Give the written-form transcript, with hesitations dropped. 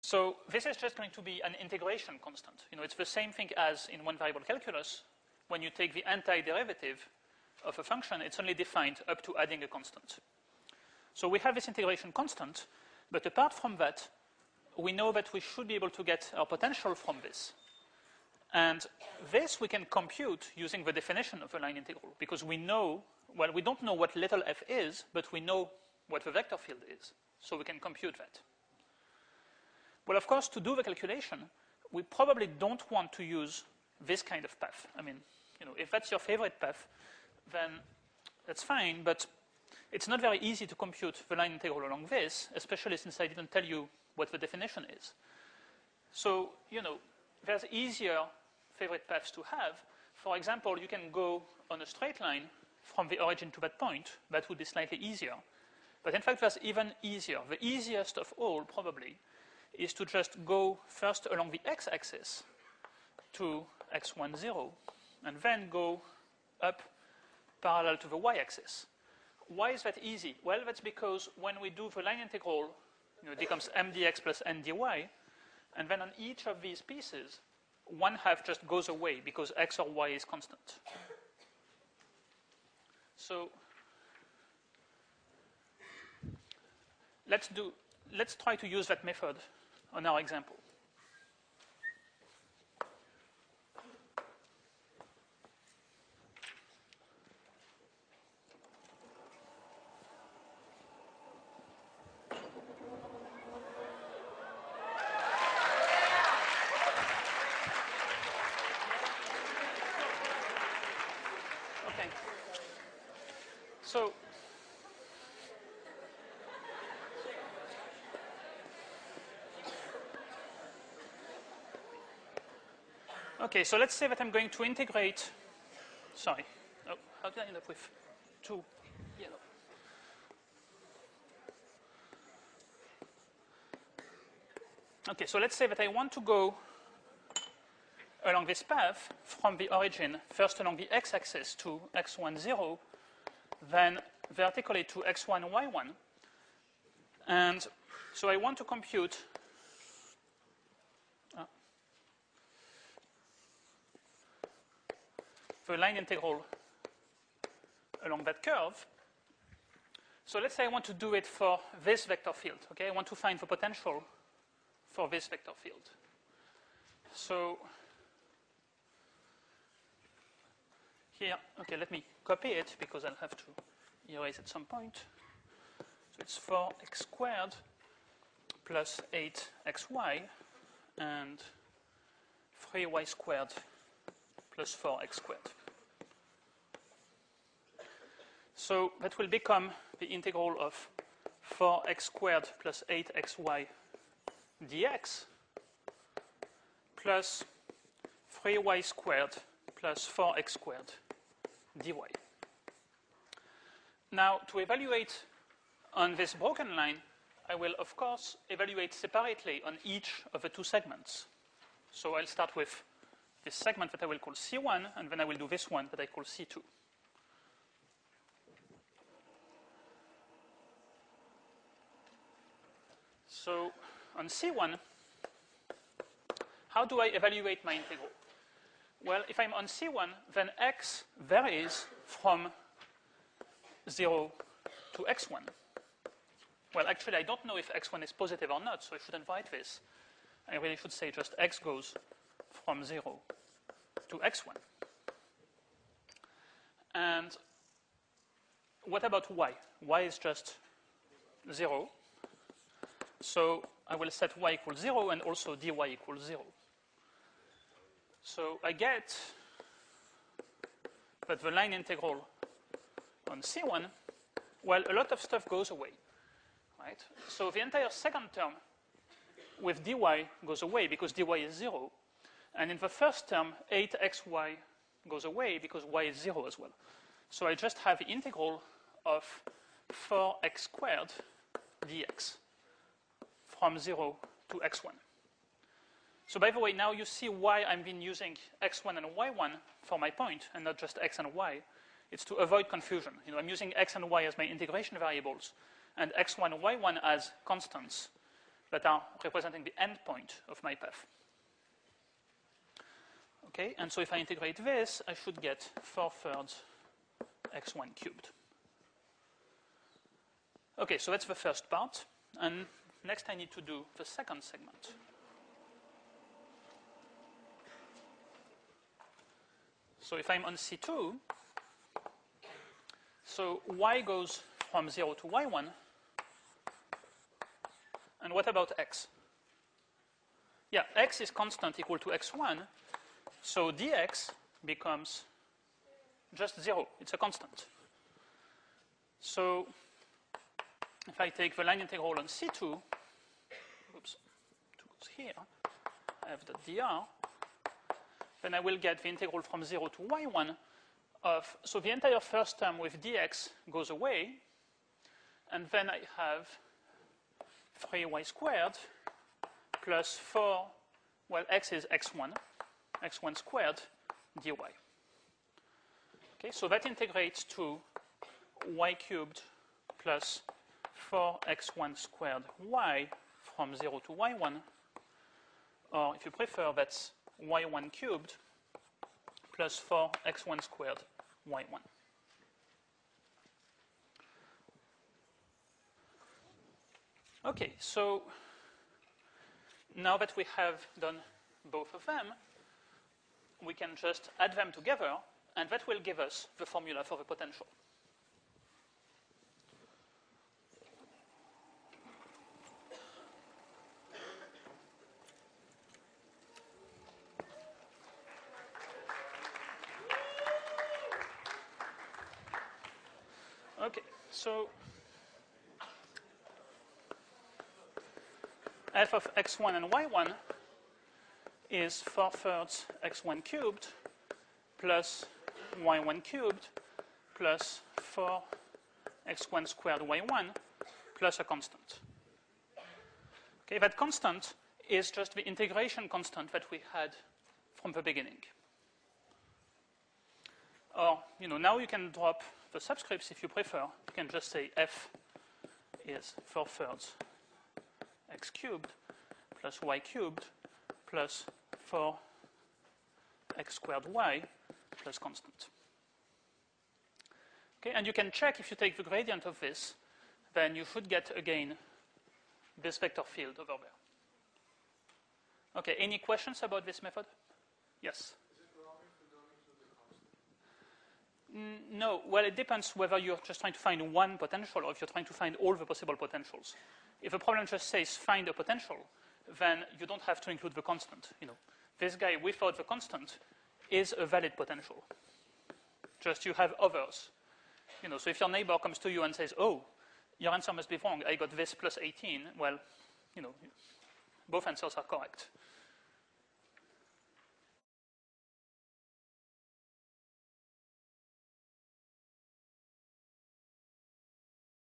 So this is just going to be an integration constant. It's the same thing as in one-variable calculus. When you take the antiderivative of a function, it's only defined up to adding a constant. So we have this integration constant, but apart from that, we know that we should be able to get our potential from this. And this we can compute using the definition of a line integral, because we know, well, we don't know what little f is, but we know what the vector field is. So we can compute that. Well, of course, to do the calculation, we probably don't want to use this kind of path. I mean, if that's your favorite path, then that's fine, but it's not very easy to compute the line integral along this, especially since I didn't tell you what the definition is. So, there's easier favorite paths to have. For example, you can go on a straight line from the origin to that point. That would be slightly easier. But in fact, there's even easier. The easiest of all, probably, is to just go first along the x-axis to x1, 0, and then go up parallel to the y-axis. Why is that easy? Well, that's because when we do the line integral, it becomes m dx plus n dy, and then on each of these pieces, one half just goes away because x or y is constant. So let's try to use that method on our example. Okay. So so let's say that I'm going to integrate, sorry, oh, how did I end up with 2 yellow? Okay, so let's say that I want to go along this path from the origin, first along the x-axis to x1, 0, then vertically to x1, y1. And so I want to compute the line integral along that curve. So let's say I want to do it for this vector field. Okay, I want to find the potential for this vector field. So here, okay, let me copy it because I'll have to erase at some point. So it's 4x squared plus 8xy and 3y squared plus 4x squared. So that will become the integral of 4x squared plus 8xy dx plus 3y squared plus 4x squared dy. Now, to evaluate on this broken line, I will, of course, evaluate separately on each of the two segments. So I'll start with this segment that I will call C1, and then I will do this one that I call C2. So on C1, how do I evaluate my integral? Well, if I'm on C1, then x varies from 0 to x1. Well, actually, I don't know if x1 is positive or not, so I shouldn't write this. I really should say just x goes from 0 to x1. And what about y? Y is just 0. So I will set y equals 0 and also dy equals 0. So I get that the line integral on C1, well, a lot of stuff goes away, right? So the entire second term with dy goes away because dy is 0. And in the first term, 8xy goes away because y is 0 as well. So I just have the integral of 4x squared dx from 0 to x1. So by the way, now you see why I've been using x1 and y1 for my point and not just x and y. It's to avoid confusion. I'm using x and y as my integration variables and x1 and y1 as constants. that are representing the endpoint of my path. Okay, and so if I integrate this, I should get 4/3 x1 cubed. Okay, so that's the first part. And next I need to do the second segment. So if I'm on C2, so y goes from 0 to y1. And what about x? Yeah, x is constant equal to x1. So dx becomes just 0. It's a constant. So if I take the line integral on C2, oops, 2 goes here, I have the dr, then I will get the integral from 0 to y1 of, so the entire first term with dx goes away, and then I have 3y squared plus 4, well, x is x1 squared dy. Okay, so that integrates to y cubed plus 4x1 squared y from 0 to y1, or if you prefer, that's y1 cubed plus 4x1 squared y1. Okay, so now that we have done both of them, we can just add them together, and that will give us the formula for the potential. Okay, so f of x1 and y1 is 4/3 x1 cubed plus y1 cubed plus 4x1 squared y1 plus a constant. Okay, that constant is just the integration constant that we had from the beginning. Or, now you can drop the subscripts if you prefer. You can just say f is 4/3 x cubed plus y cubed plus 4x squared y plus constant. Okay, and you can check if you take the gradient of this, then you should get again this vector field over there. Okay, any questions about this method? Yes? Is it wrong if you don't include the constant? No, well, it depends whether you're just trying to find one potential or if you're trying to find all the possible potentials. If a problem just says find a potential, then you don't have to include the constant. This guy without the constant is a valid potential. Just you have others. So if your neighbor comes to you and says, oh, your answer must be wrong, I got this plus 18, well, both answers are correct.